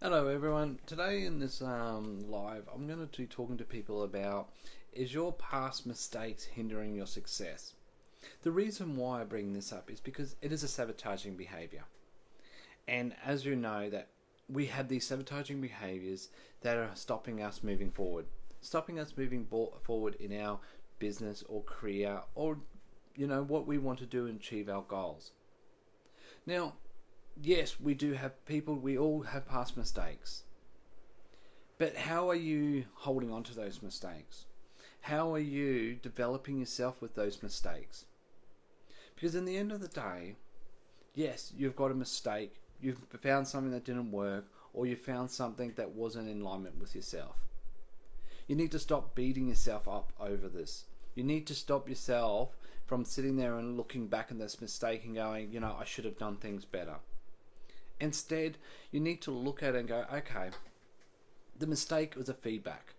Hello everyone. Today in this live, I'm going to be talking to people about, is your past mistakes hindering your success? The reason why I bring this up is because it is a sabotaging behavior. And as you know, that we have these sabotaging behaviors that are stopping us moving forward. Stopping us moving forward in our business or career or what we want to do and achieve our goals. Now, yes, we do have people, we all have past mistakes. But how are you holding on to those mistakes? How are you developing yourself with those mistakes? Because in the end of the day, yes, you've got a mistake, you've found something that didn't work, or you found something that wasn't in alignment with yourself. You need to stop beating yourself up over this. You need to stop yourself from sitting there and looking back at this mistake and going, I should have done things better. Instead, you need to look at it and go, okay, the mistake was a feedback.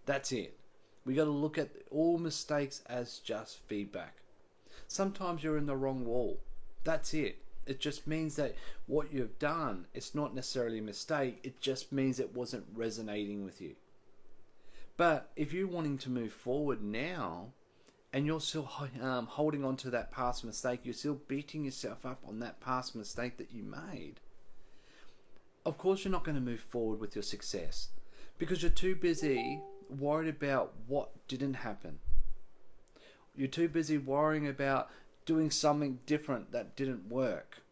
That's it. We got to look at all mistakes as just feedback. Sometimes you're in the wrong wall. That's it. It just means that what you've done, it's not necessarily a mistake. It just means it wasn't resonating with you. But if you're wanting to move forward now, and you're still holding on to that past mistake, you're still beating yourself up on that past mistake that you made, of course you're not going to move forward with your success because you're too busy worried about what didn't happen. You're too busy worrying about doing something different that didn't work.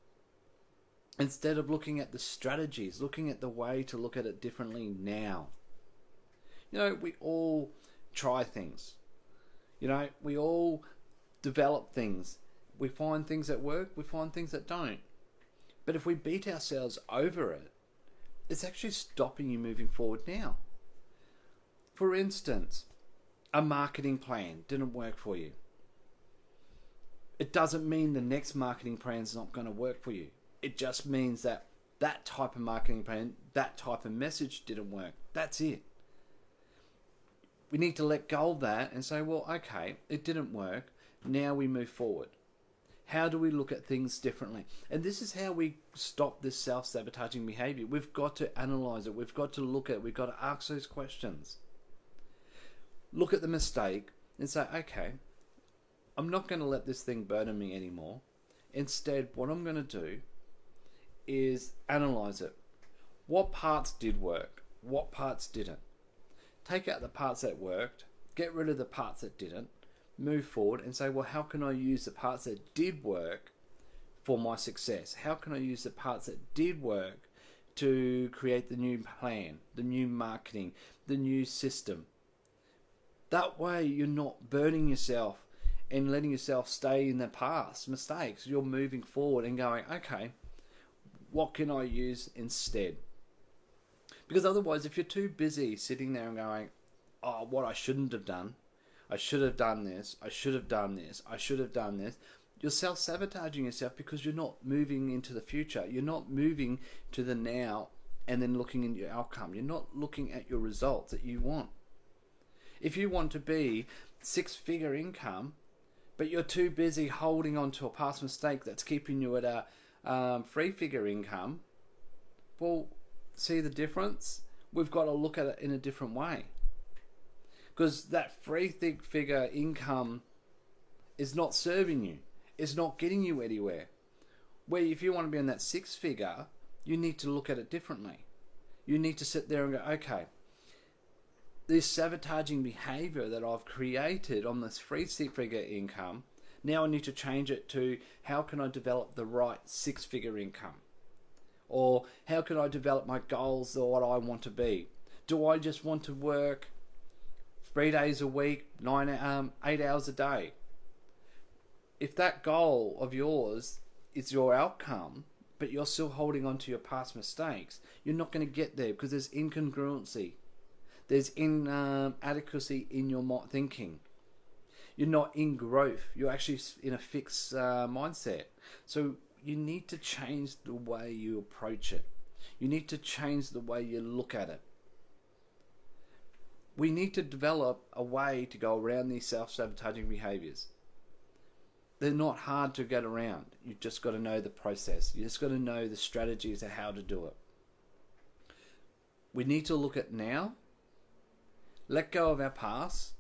Instead of looking at the strategies, looking at the way to look at it differently now. We all try things. We all develop things. We find things that work, we find things that don't. But if we beat ourselves over it, it's actually stopping you moving forward now. For instance, a marketing plan didn't work for you. It doesn't mean the next marketing plan is not going to work for you. It just means that that type of marketing plan, that type of message didn't work. That's it. We need to let go of that and say, well, okay, it didn't work. Now we move forward. How do we look at things differently? And this is how we stop this self-sabotaging behavior. We've got to analyze it. We've got to look at it. We've got to ask those questions. Look at the mistake and say, okay, I'm not going to let this thing burden me anymore. Instead, what I'm going to do is analyze it. What parts did work? What parts didn't? Take out the parts that worked. Get rid of the parts that didn't. Move forward and say, well, how can I use the parts that did work for my success? How can I use the parts that did work to create the new plan, the new marketing, the new system? That way you're not burning yourself and letting yourself stay in the past mistakes. You're moving forward and going, okay, what can I use instead? Because otherwise, if you're too busy sitting there and going, oh, what I shouldn't have done, I should have done this, I should have done this, I should have done this. You're self-sabotaging yourself because you're not moving into the future. You're not moving to the now and then looking at your outcome. You're not looking at your results that you want. If you want to be six-figure income, but you're too busy holding on to a past mistake that's keeping you at a three-figure income, well, see the difference? We've got to look at it in a different way. Because that three-figure income is not serving you. It's not getting you anywhere. Where if you want to be in that six-figure, you need to look at it differently. You need to sit there and go, okay, this sabotaging behavior that I've created on this three-figure income, now I need to change it to how can I develop the right six-figure income? Or how can I develop my goals or what I want to be? Do I just want to work 3 days a week, 8 hours a day? If that goal of yours is your outcome, but you're still holding on to your past mistakes, you're not going to get there because there's incongruency. There's inadequacy in your thinking. You're not in growth. You're actually in a fixed mindset. So you need to change the way you approach it. You need to change the way you look at it. We need to develop a way to go around these self-sabotaging behaviors. They're not hard to get around. You've just got to know the process. You just got to know the strategies of how to do it. We need to look at now, let go of our past,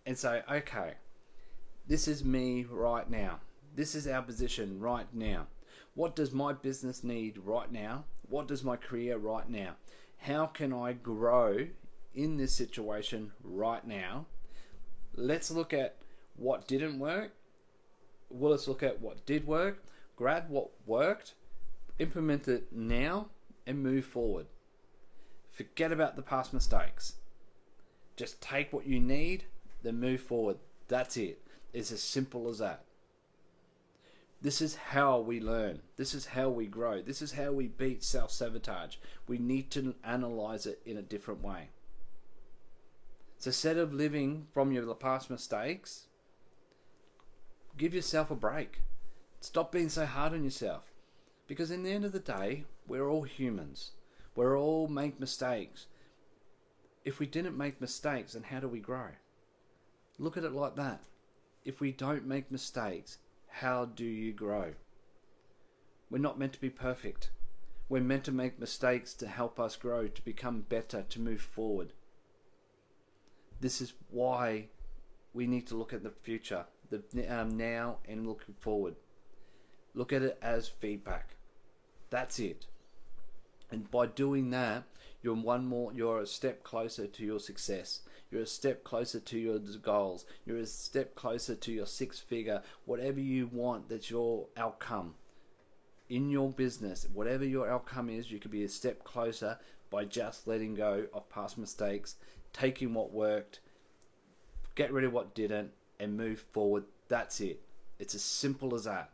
and say, okay, this is me right now. This is our position right now. What does my business need right now? What does my career right now? How can I grow in this situation right now? Let's look at what didn't work. Well, let's look at what did work. Grab what worked, implement it now, and move forward. Forget about the past mistakes. Just take what you need, then move forward. That's it. It's as simple as that. This is how we learn. This is how we grow. This is how we beat self-sabotage. We need to analyze it in a different way. So instead of living from your past mistakes, give yourself a break. Stop being so hard on yourself. Because in the end of the day, we're all humans. We all make mistakes. If we didn't make mistakes, then how do we grow? Look at it like that. If we don't make mistakes, how do you grow? We're not meant to be perfect. We're meant to make mistakes to help us grow, to become better, to move forward. This is why we need to look at the future, the now and looking forward. Look at it as feedback. That's it. And by doing that, you're a step closer to your success. You're a step closer to your goals. You're a step closer to your six-figure, whatever you want, that's your outcome. In your business, whatever your outcome is, you could be a step closer by just letting go of past mistakes, taking what worked, get rid of what didn't, and move forward. That's it. It's as simple as that.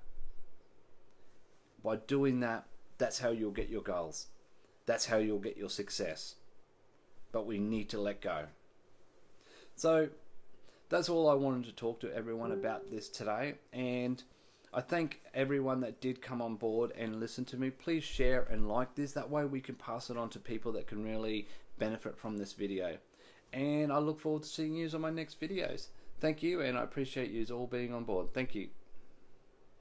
By doing that, that's how you'll get your goals. That's how you'll get your success. But we need to let go. So that's all I wanted to talk to everyone about this today. And I thank everyone that did come on board and listen to me. Please share and like this. That way we can pass it on to people that can really benefit from this video. And I look forward to seeing you on my next videos. Thank you, and I appreciate you all being on board. Thank you.